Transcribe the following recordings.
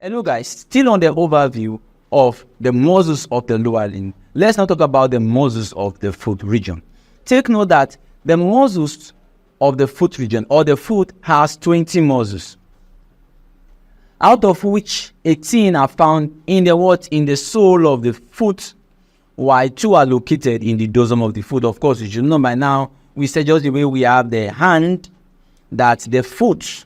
Hello guys, still on the overview of the muscles of the lower limb. Let's now talk about the muscles of the foot region. Take note that the muscles of the foot region or the foot has 20 muscles, out of which 18 are found in the what? In the sole of the foot, while 2 are located in the dorsum of the foot. Of course, you should know by now, we said just the way we have the hand, that's the foot.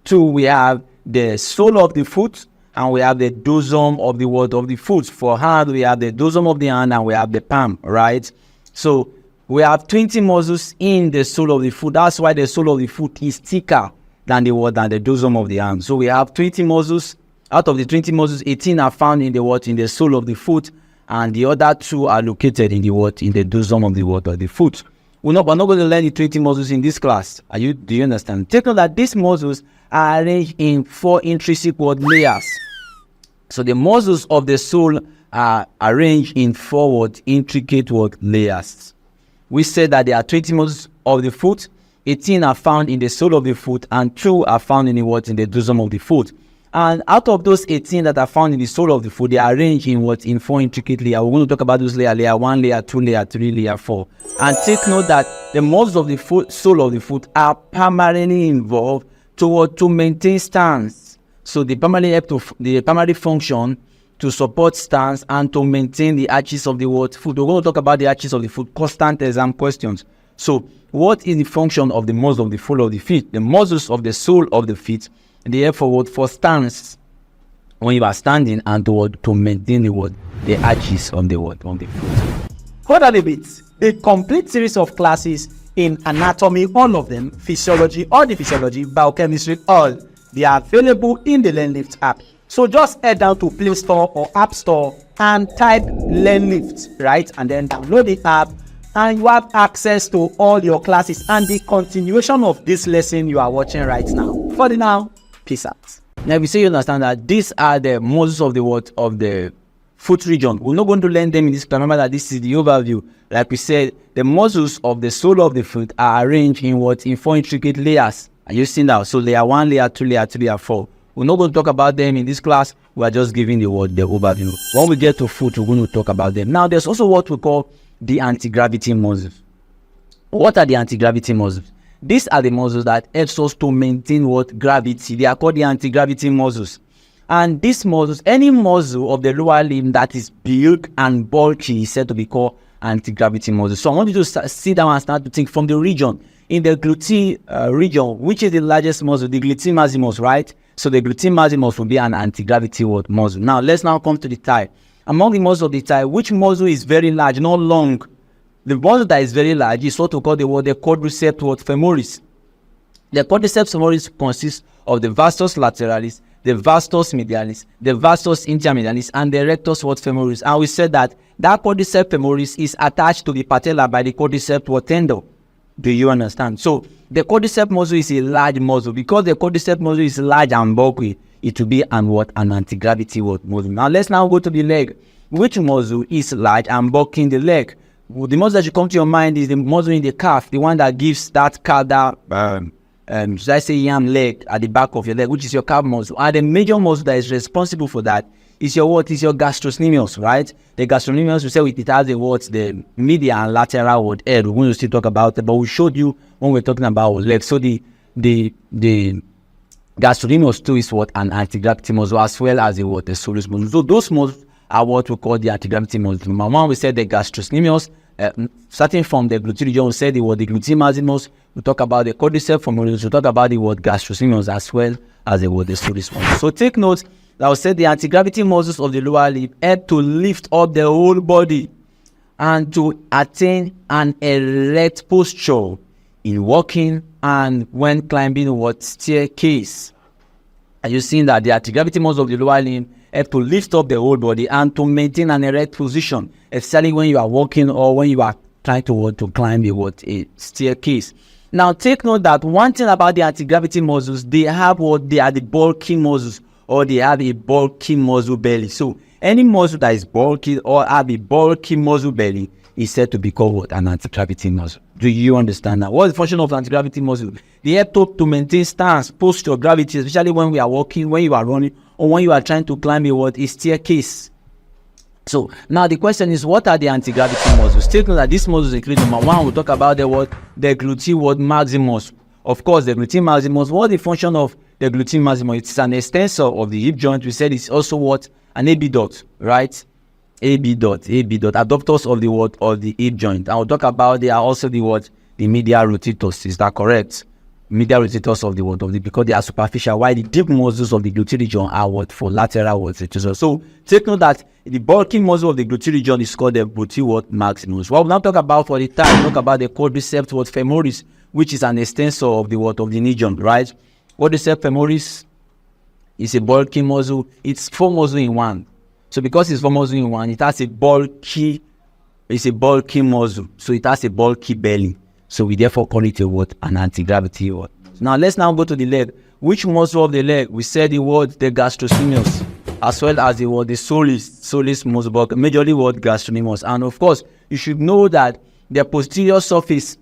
2, we have the sole of the foot, and we have the dorsum of the what? Of the foot. For hand, we have the dorsum of the hand, and we have the palm, right? So we have 20 muscles in the sole of the foot. That's why the sole of the foot is thicker than the what? Than the dorsum of the arm. So we have 20 muscles. Out of the 20 muscles, 18 are found in the what? In the sole of the foot, and the other 2 are located in the what? In the dorsum of the what? Of the foot. We're not going to learn the 20 muscles in this class. Do you understand? Take note that these muscles are arranged in 4 intrinsic layers. So the muscles of the sole are arranged in 4 intricate layers. We said that there are 20 muscles of the foot, 18 are found in the sole of the foot, and 2 are found in the what? In the dorsum of the foot. And out of those 18 that are found in the sole of the foot, they are arranged in what? In 4 intricate layers. We're going to talk about those layers: layer 1, layer 2, layer 3, layer 4. And take note that the muscles of the foot, sole of the foot, are primarily involved to maintain stance. So the primary function to support stance and to maintain the arches of the foot. We're going to talk about the arches of the foot, constant exam questions. So what is the function of the muscles of the sole of the feet? The muscles of the sole of the feet, therefore, for stance when you are standing, and to maintain the arches of the on the foot. Further debates, a complete series of classes in anatomy, all of them, physiology, all the physiology, biochemistry, all, they are available in the LearnLift app. So just head down to Play Store or App Store and type LearnLift, right? And then download the app, and you have access to all your classes and the continuation of this lesson you are watching right now. For the now, peace out. Now, if you say you understand that these are the muscles of the what? Of the foot region. We're not going to learn them in this class. Remember that this is the overview. Like we said, the muscles of the sole of the foot are arranged in what? In 4 intricate layers. Are you seeing that? So layer 1, layer 2, layer 3, layer 4. We're not going to talk about them in this class. We are just giving the overview. When we get to foot, we're going to talk about them. Now, there's also what we call the anti-gravity muscles. What are the anti-gravity muscles? These are the muscles that helps us to maintain gravity. They are called the anti-gravity muscles. And these muscles, any muscle of the lower limb that is big and bulky is said to be called anti-gravity muscles. So I want you to sit down and start to think from the region. In the glute region, which is the largest muscle, the gluteus maximus, right? So the gluteus maximus will be an anti-gravity muscle. Now, let's now come to the thigh. Among the muscles of the thigh, which muscle is very large, not long? The muscle that is very large is what we call the quadriceps femoris. The quadriceps femoris consists of the vastus lateralis, the vastus medialis, the vastus intermedialis, and the rectus femoris. And we said that quadriceps femoris is attached to the patella by the quadriceps tendon. Do you understand? So the quadriceps muscle is a large muscle. Because the quadriceps muscle is large and bulky, it will be an anti-gravity muscle. Now let's now go to the leg. Which muscle is large and bulky in the leg? The muscle that should come to your mind is the muscle in the calf, the one that gives that calf, should I say yam leg at the back of your leg, which is your calf muscle. And the major muscle that is responsible for that is your what? Is your gastrocnemius, right? The gastrocnemius, we say it has the medial and lateral head. We're going to still talk about it, but we showed you when we're talking about legs. So the gastrocnemius too is an anti-gravity muscle, as well as the soleus muscle. So those muscles are what we call the anti-gravity muscle. Number 1, we said the gastrocnemius. Starting from the gluteus region, we said the gluteus maximus. We talk about the quadriceps femoris. We talk about the gastrocnemius, as well as the soleus muscle. So take note that we said the anti-gravity muscles of the lower limb help to lift up the whole body and to attain an erect posture in walking and when climbing staircase. Are you seeing that the anti-gravity muscles of the lower limb help to lift up the whole body and to maintain an erect position, especially when you are walking or when you are trying to climb a staircase. Now, take note that one thing about the anti-gravity muscles, they are the bulky muscles, or they have a bulky muscle belly. So any muscle that is bulky or have a bulky muscle belly is said to be called an anti-gravity muscle. Do you understand now? What's the function of anti-gravity muscle? They help to maintain stance, posture, gravity, especially when we are walking, when you are running, or when you are trying to climb a staircase. So now the question is, what are the anti-gravity muscles? Take note that these muscles include number one, we'll talk about the gluteus maximus. Of course, the gluteus maximus. What is the function of the gluteus maximus? It's an extensor of the hip joint. We said it's also an AB dot, right? AB dot, adductors of the hip joint. And we'll talk about they are also the medial rotators. Is that correct? Medial rotators of the because they are superficial, while the deep muscles of the gluteus region are for lateral rotators. So take note that the bulking muscle of the gluteus region is called the gluteus maximus. What we'll now talk about for the thigh, we'll talk about the quadriceps femoris, which is an extensor of the knee joint, right? Quadriceps femoris is a bulking muscle. It's 4 muscles in one. So because it's 4 muscles in one, it has a bulky muscle. So it has a bulky belly. So we therefore call it an anti-gravity. Now let's now go to the leg. Which muscle of the leg? We said the gastrocnemius, as well as the soleus muscle, but majorly gastrocnemius. And of course, you should know that the posterior surface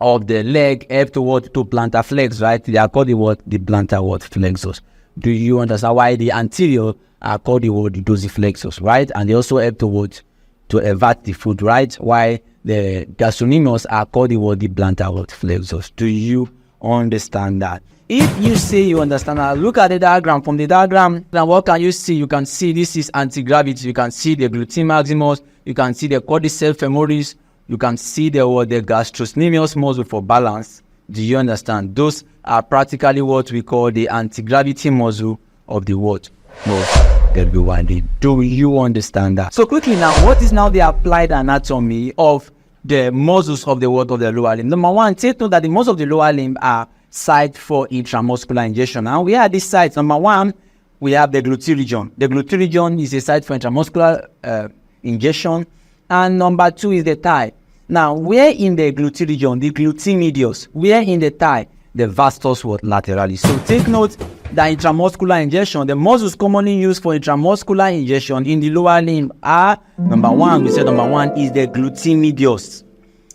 of the leg help to plantar flex, right? They are called the plantar flexors. Do you understand why the anterior are called the dorsiflexors, right? And they also help to evert the foot, right? Why the gastrocnemius are called the plantar flexors. Do you understand that? If you say you understand that, look at the diagram. From the diagram, now what can you see? You can see this is anti-gravity. You can see the gluteus maximus. You can see the quadriceps femoris. You can see the gastrocnemius muscle for balance. Do you understand? Those are practically what we call the anti-gravity muscle of the Do you understand that? So quickly now, what is now the applied anatomy of the muscles of the lower limb? Number one, take note that the muscles of the lower limb are sites for intramuscular injection. And we have these sites. Number one, we have the gluteus region. The gluteus region is a site for intramuscular injection. And number two is the thigh. Now, where in the gluteus region? The gluteus medius. Where in the thigh? The vastus lateralis. So take note that intramuscular injection, the muscles commonly used for intramuscular injection in the lower limb are, number one, we said number one is the gluteus medius.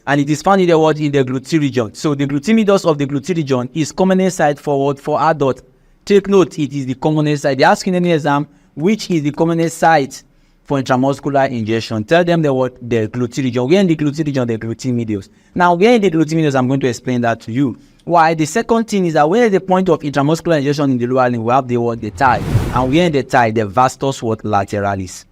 And it is found in the gluteus region. So the gluteus medius of the gluteus region is commonest site for adult. Take note, it is the commonest site. They ask in any exam, which is the commonest site for intramuscular injection. Tell them the gluteus region. Where in the gluteus region? The gluteus medius. Now, where in the gluteus medius? I'm going to explain that to you. Why? The second thing is that where is the point of intramuscular injection in the lower limb? We have the thigh. And where in the thigh? The vastus lateralis.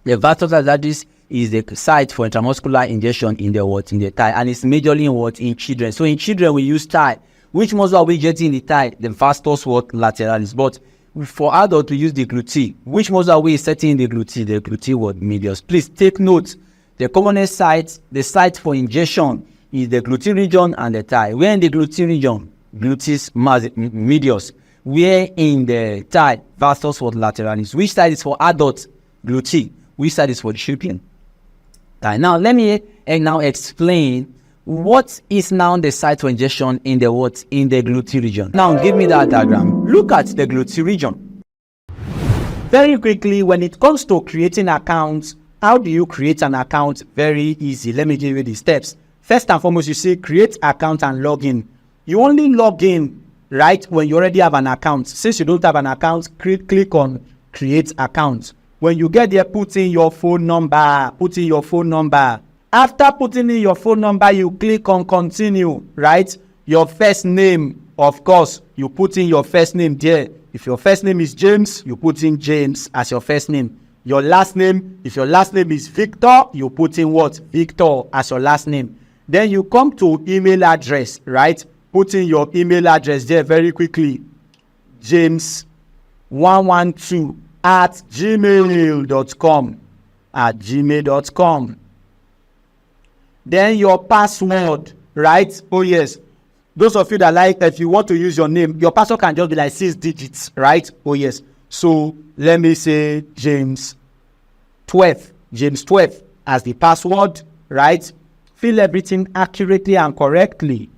The vastus lateralis is the site for intramuscular injection in the thigh. And it's majorly in children. So in children, we use thigh. Which muscle are we getting in the thigh? The vastus lateralis. But for adults, we use the gluteus. Which muscle are we setting in the gluteus? The gluteus medius. Please take note. The commonest site, the site for injection is the gluteus region and the thigh. Where in the gluteus region? Gluteus medius. Where in the thigh? Vastus lateralis. Which side is for adults? Gluteus. Which side is for children? Thigh. Now let me now explain what is now the site for injection in the gluteus region. Now give me that diagram. Look at the gluteus region. Very quickly, when it comes to creating accounts, how do you create an account? Very easy. Let me give you the steps. First and foremost, you say create account and log in. You only log in, right, when you already have an account. Since you don't have an account, click on create account. When you get there, put in your phone number. Put in your phone number. After putting in your phone number, you click on continue, right? Your first name, of course, you put in your first name there. If your first name is James, you put in James as your first name. Your last name, if your last name is Victor, you put in what? Victor as your last name. Then you come to email address, right? Put in your email address there very quickly. James112 at gmail.com. At gmail.com. Then your password, right? Oh yes. Those of you that like, if you want to use your name, your password can just be like 6 digits, right? Oh yes. So let me say James 12 as the password, right? Fill everything accurately and correctly.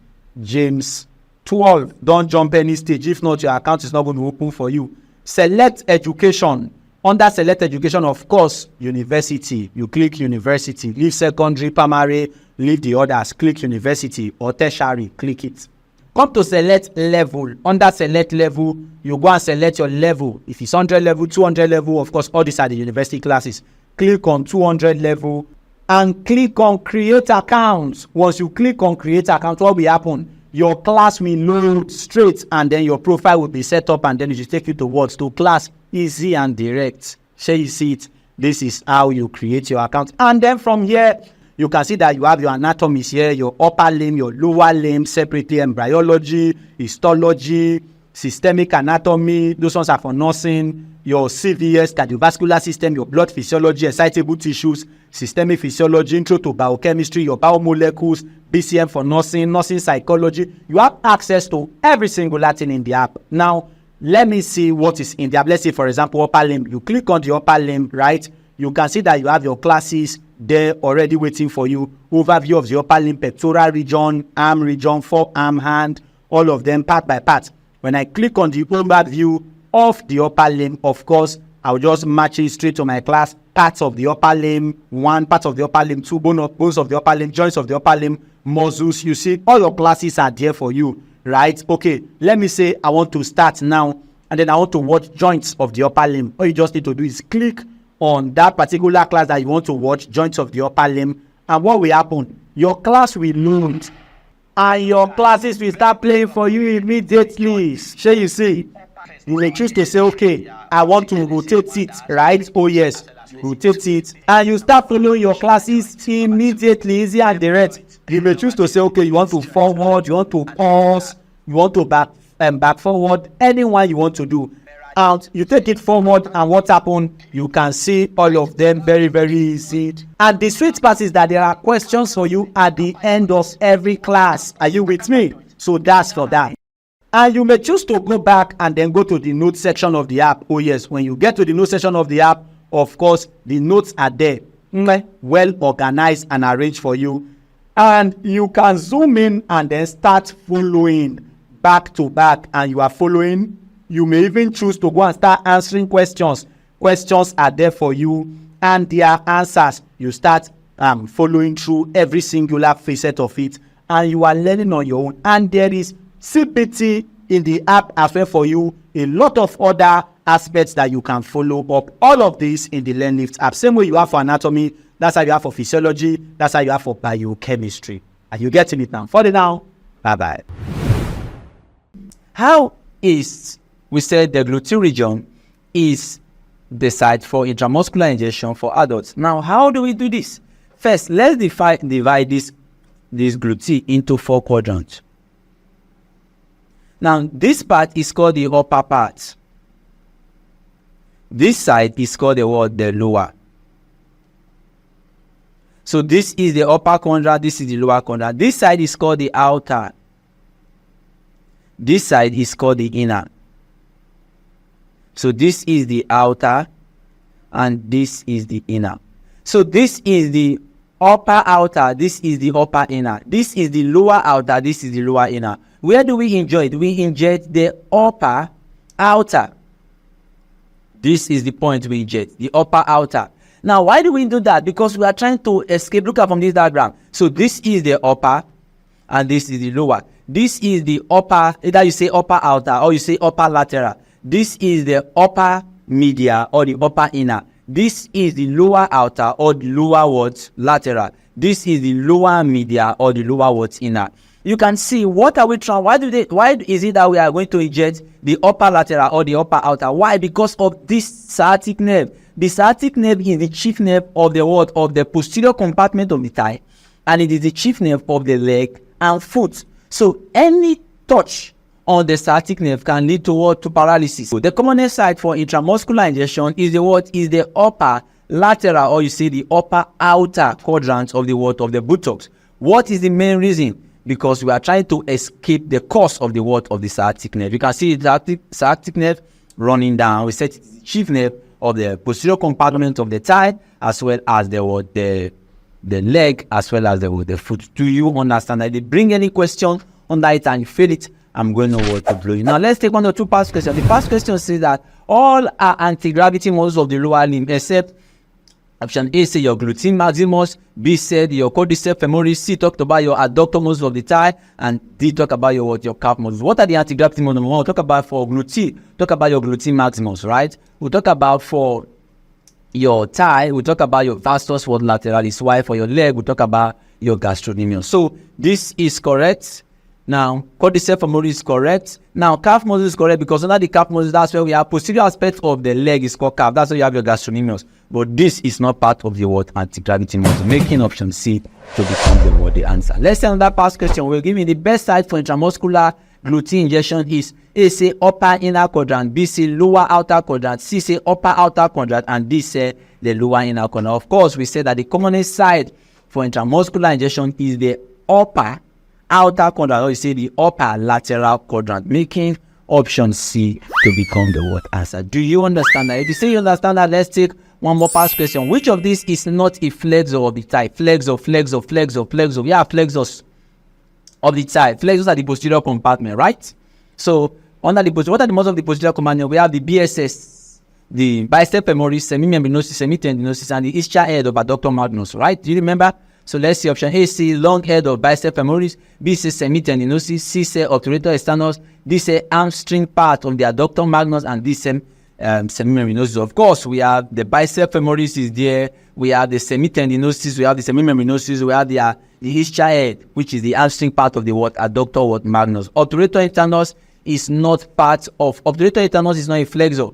James 12. Don't jump any stage. If not, your account is not going to open for you. Select education. Under select education, of course, university. You click university. Leave secondary, primary, leave the others. Click university or tertiary. Click it. Come to select level. Under select level, you go and select your level. If it's 100 level, 200 level, of course, all these are the university classes. Click on 200 level and click on create account. Once you click on create account, what will happen? Your class will load straight and then your profile will be set up and then it will take you to what? To class. Easy and direct. Shall you see it? This is how you create your account. And then from here, you can see that you have your anatomies here, your upper limb, your lower limb, separately embryology, histology, systemic anatomy. Those ones are for nursing. Your CVS, cardiovascular system, your blood physiology, excitable tissues, systemic physiology, intro to biochemistry, your biomolecules, BCM for nursing, nursing psychology. You have access to every single thing in the app. Now, let me see what is in the app. Let's say, for example, upper limb. You click on the upper limb, right? You can see that you have your classes there already waiting for you. Overview of the upper limb, pectoral region, arm region, forearm, hand, all of them part by part. When I click on the overview of the upper limb, of course, I'll just match it straight to my class. Parts of the upper limb, 1, part of the upper limb, 2, bones of the upper limb, joints of the upper limb, muscles. You see, all your classes are there for you, right? Okay, let me say I want to start now, and then I want to watch joints of the upper limb. All you just need to do is click on that particular class that you want to watch, joints of the upper limb, and what will happen? Your class will load, and your classes will start playing for you immediately. Shall you see? You may choose to say, okay, I want to rotate it, right? Oh yes, rotate it, and you start following your classes immediately, easy and direct. You may choose to say, okay, you want to forward, you want to pause, you want to back forward, anyone you want to do. And you take it forward, and what happened? You can see all of them very, very easy. And the sweet part is that there are questions for you at the end of every class. Are you with me? So that's for that. And you may choose to go back and then go to the notes section of the app. Oh yes, when you get to the notes section of the app, of course, the notes are there, well organized and arranged for you. And you can zoom in and then start following back to back, and you are following. You may even choose to go and start answering questions. Questions are there for you, and their answers. You start following through every singular facet of it, and you are learning on your own. And there is CPT in the app as well for you. A lot of other aspects that you can follow up. All of this in the LearnLift app. Same way you have for anatomy, that's how you have for physiology, that's how you have for biochemistry. Are you getting it now? For the now, bye-bye. How is, we said the gluteal region is the site for intramuscular injection for adults. Now, how do we do this? First, let's divide this glute into 4 quadrants. Now, this part is called the upper part. This side is called the lower. So this is the upper quadrant, this is the lower quadrant. This side is called the outer. This side is called the inner. So this is the outer and this is the inner. So this is the upper outer, this is the upper inner. This is the lower outer, this is the lower inner. Where do we inject? We inject the upper outer. This is the point we inject, the upper outer. Now, why do we do that? Because we are trying to escape. Look at from this diagram. So this is the upper and this is the lower. This is the upper, either you say upper outer or you say upper lateral. This is the upper media or the upper inner. This is the lower outer or the lower what? Lateral. This is the lower media or the lower what? Inner. You can see what are we trying, why is it that we are going to inject the upper lateral or the upper outer? Why? Because of this sciatic nerve. The sciatic nerve is the chief nerve of the what? Of the posterior compartment of the thigh, and it is the chief nerve of the leg and foot. So any touch on the sciatic nerve can lead to what? To paralysis. So the commonest site for intramuscular injection is the what? Is the upper lateral, or you see the upper outer quadrant of the what? Of the buttocks. What is the main reason? Because we are trying to escape the cause of the what? Of the sciatic nerve. You can see the sciatic nerve running down. We said it's the chief nerve of the posterior compartment of the thigh, as well as the what? The leg, as well as the foot. Do you understand that? They bring any question on that and you feel it, I'm going to blow you. Now let's take one or two past questions. The past question says that all are anti-gravity muscles of the lower limb except option A say your gluteus maximus, B said your quadriceps femoris, C talked about your adductor muscles of the thigh, and D talk about your calf muscles. What are the anti-gravity muscles? Number one, we'll talk about for gluteus, talk about your gluteus maximus, right? We'll talk about for your thigh, we'll talk about your vastus lateralis, while for your leg, we'll talk about your gastrocnemius. So this is correct. Now, quadriceps femoris is correct. Now, calf muscle is correct because under the calf muscle, that's where we have posterior aspect of the leg is called calf. That's where you have your gastrocnemius. But this is not part of the word anti-gravity muscle, making option C to become the word the answer. Let's say another past question. We'll give me the best site for intramuscular gluteus injection is A say upper inner quadrant, B say lower outer quadrant, C say upper outer quadrant, and D say the lower inner quadrant. Of course, we said that the commonest site for intramuscular injection is the upper outer quadrant, or you say the upper lateral quadrant, making option C to become the word answer. Do you understand that? If you say you understand that, let's take one more past question. Which of these is not a flexor of the thigh? Flexors. Yeah, flexors of the thigh. Flexors are the posterior compartment, right? So under the posterior, what are the muscles of the posterior compartment? We have the BSS, the bicep femoris, semimembranosus, semitendinosus, and the ischial head of adductor magnus, right? Do you remember? So let's see option A, C, long head of bicep femoris, B, C, semitendinosus, C, say obturator externus, D, say hamstring part of the adductor magnus, and D, say semimembranosus. Of course, we have the bicep femoris is there, we have the semitendinosus, we have the semimembranosus, we have the ischial head, which is the hamstring part of the adductor magnus. Obturator internus is not part of, obturator internus is not a flexor.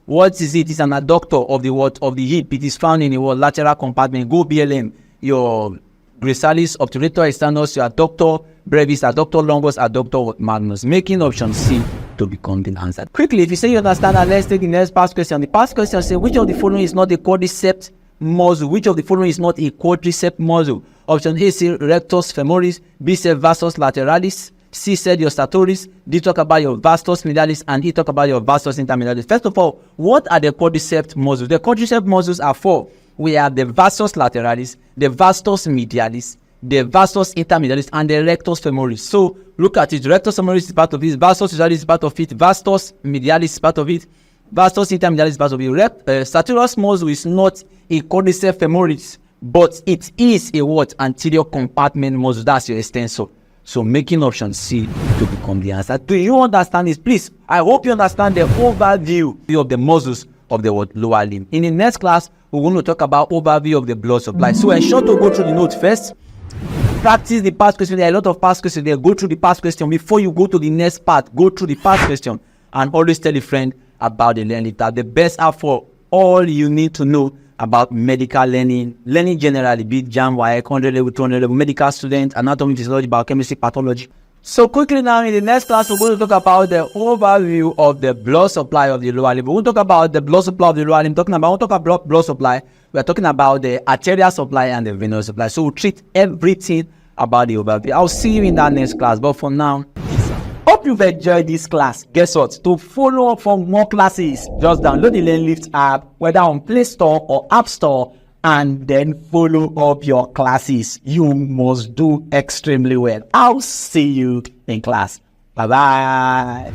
What is it? It's an adductor of the hip. It is found in the lateral compartment. Go BLM. Your gracilis, obturator externus, your adductor brevis, adductor longus, adductor magnus, making option C to become the answer. Quickly, if you say you understand that, let's take the next past question. The past question says, which of the following is not a quadriceps muscle? Which of the following is not a quadriceps muscle? Option A say rectus femoris, B say vastus lateralis, C said your statoris, D talk about your vastus medialis, and E talk about your vastus intermedialis. First of all, what are the quadriceps muscles? The quadriceps muscles are four. We have the vastus lateralis, the vastus medialis, the vastus intermedialis, and the rectus femoris. So look at it. Rectus femoris is part of it. Vastus medialis is part of it. Vastus medialis is part of it. Vastus intermedialis is part of it. Sartorius muscle is not a quadriceps femoris, but it is a what? Anterior compartment muscle. That's your extensor. So making option C to become the answer. Do you understand this? Please, I hope you understand the overview of the muscles of the lower limb. In the next class, we're going to talk about overview of the blood supply. So ensure to go through the notes first. Practice the past question. There are a lot of past questions there. Go through the past question before you go to the next part. Go through the past question and always tell a friend about the learning tab. The best app for all you need to know about medical learning generally, be it JAM, WAEC, 100 level, 200 level, medical student, anatomy, physiology, biochemistry, pathology. So quickly now, in the next class, we're going to talk about the overview of the blood supply of the lower limb. We're going to talk about the blood supply of the lower limb. We'll talk about blood supply. We're talking about the arterial supply and the venous supply. So we'll treat everything about the overview. I'll see you in that next class. But for now, hope you've enjoyed this class. Guess what? To follow up for more classes, just download the LearnLift app, whether on Play Store or App Store, and then follow up your classes. You must do extremely well. I'll see you in class. Bye-bye.